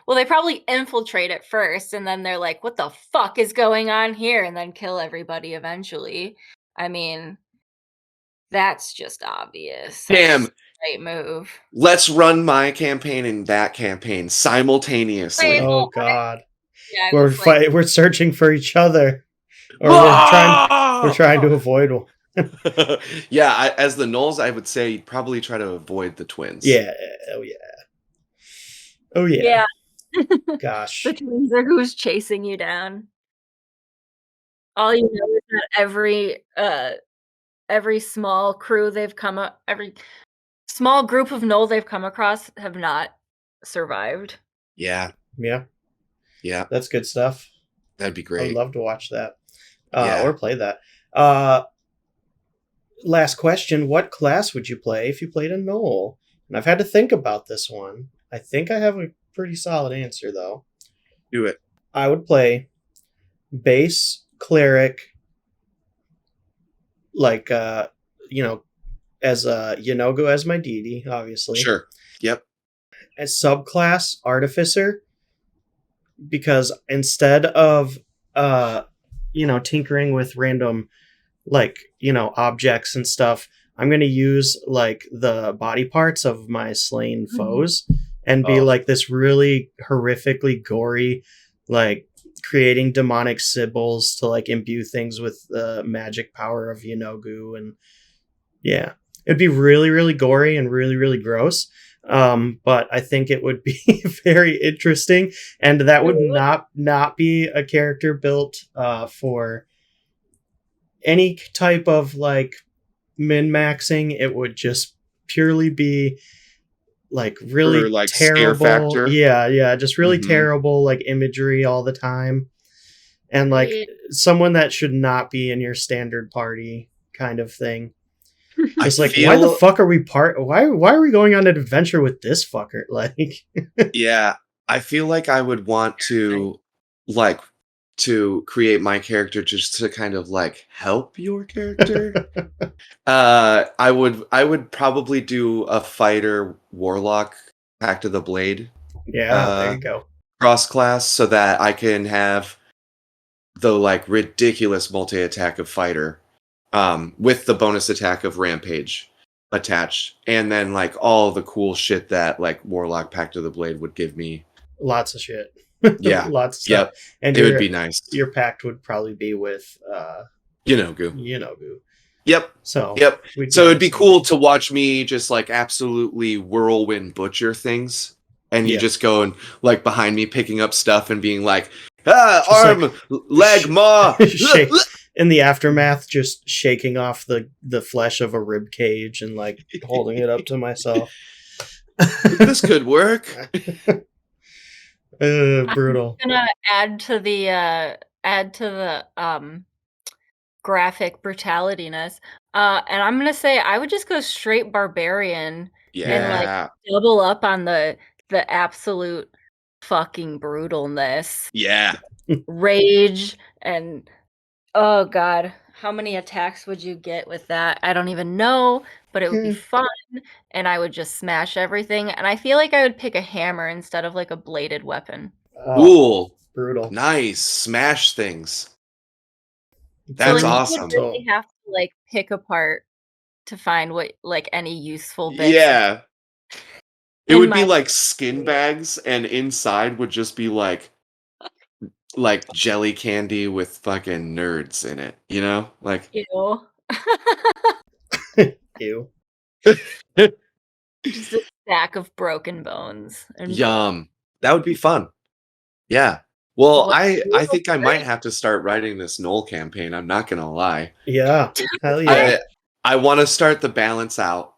well, they probably infiltrate it first, and then they're like, what the fuck is going on here? And then kill everybody eventually. I mean, that's just obvious. Damn. That's a great move. Let's run my campaign and that campaign simultaneously. Wait, Oh God. Yeah, We're searching for each other. Or we're trying to avoid one. Yeah, as the Gnolls, I would say you'd probably try to avoid the twins. Yeah. Oh yeah. Yeah. Gosh. The twins are who's chasing you down. All you know is that every small crew they've come up, every small group of gnolls they've come across have not survived. Yeah. Yeah. Yeah. That's good stuff. That'd be great. I'd love to watch that. Yeah. Or play that. Last question. What class would you play if you played a Gnoll? And I've had to think about this one. I think I have a pretty solid answer, though. Do it. I would play base cleric, like, as Yenogu as my deity, obviously. Sure. Yep. As subclass artificer, because instead of tinkering with random objects and stuff, I'm going to use like the body parts of my slain foes and be Oh. like this really horrifically gory, like creating demonic symbols to like imbue things with the magic power of Yenogu. And yeah, it'd be really, really gory and really, really gross. But I think it would be very interesting, and that would not be a character built for any type of like min-maxing. It would just purely be like really Or, like, scare terrible. factor. Yeah, just really Mhm. terrible like imagery all the time. And like someone that should not be in your standard party kind of thing. It's like, why the fuck are we why are we going on an adventure with this fucker? Like, Yeah, I feel like I would want to like to create my character just to kind of like help your character. I would probably do a fighter warlock Pact of the Blade yeah, there you go. cross class so that I can have the like ridiculous multi-attack of fighter with the bonus attack of rampage attached, and then like all the cool shit that like warlock Pact of the Blade would give me. Lots of shit. Yeah. Lots of stuff. Yep. And It would be nice. Your pact would probably be with Yenogu. Yep. So Yep. So it'd be cool to watch me just like absolutely whirlwind butcher things, and you just go and like behind me picking up stuff and being like, just arm, like, leg, maw, shake. In the aftermath, just shaking off the flesh of a rib cage and like holding it up to myself. This could work. Brutal. I'm gonna add to the graphic brutalityness, and I'm gonna say I would just go straight barbarian and like double up on the absolute fucking brutalness. Yeah. Rage and oh god, how many attacks would you get with that? I don't even know, but it would be fun, and I would just smash everything. And I feel like I would pick a hammer instead of like a bladed weapon. Cool. Brutal. Nice. Smash things. So, That's like, awesome. you would really have to like pick apart to find what like any useful bits. Yeah. It in would be my- like skin bags, and inside would just be like jelly candy with fucking nerds in it, you know? Like Ew. Ew. Just a stack of broken bones. And yum. That would be fun. Yeah. Well, Well, I think I might have to start writing this Gnoll campaign. I'm not gonna lie. Yeah. Hell yeah. I want to start the balance out.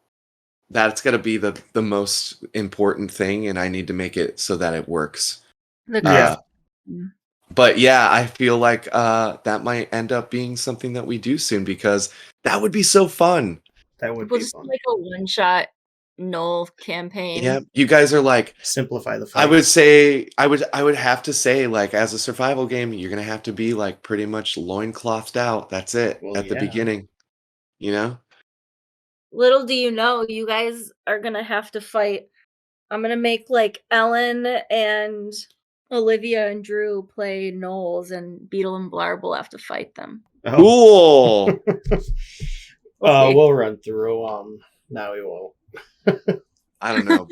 That's gonna be the most important thing, and I need to make it so that it works. But yeah, I feel like that might end up being something that we do soon, because that would be so fun. That would we'll be just fun. like a one-shot Gnoll campaign. Yeah, you guys are like, simplify the fight. I would say I would have to say, like, as a survival game, you're gonna have to be like pretty much loinclothed out. That's it at the beginning. You know? Little do you know, you guys are gonna have to fight. I'm gonna make like Ellen and Olivia and Drew play Gnolls, and Beetle and Blarb will have to fight them. Cool. We'll run through. No, we won't. I don't know.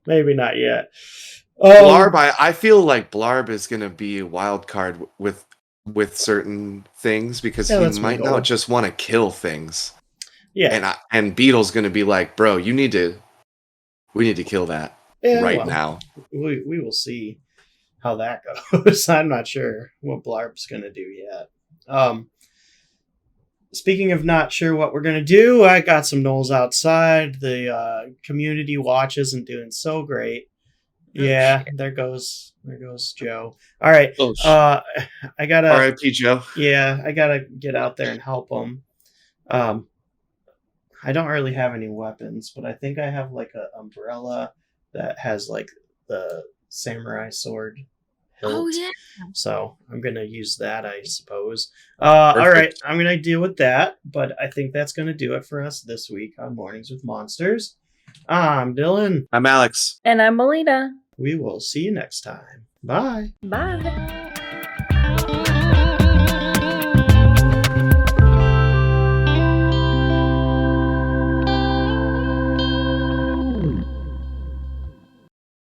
Maybe not yet. Blarb, I feel like Blarb is gonna be a wild card with certain things, because he might not just want to kill things. Yeah. And Beetle's gonna be like, bro, we need to kill that now. We will see how that goes. I'm not sure what Blarb's gonna do yet. Speaking of not sure what we're gonna do, I got some Gnolls outside. The community watch isn't doing so great. Yeah, there goes Joe. All right. I gotta. R.I.P. Joe. Yeah, I gotta get out there and help him. I don't really have any weapons, but I think I have like an umbrella that has like the samurai sword hilt. Oh yeah. So I'm gonna use that, I suppose. All right, I'm gonna deal with that, but I think that's gonna do it for us this week on Mornings with Monsters. I'm Dylan. I'm Alex. And I'm Melina. We will see you next time. Bye. Bye.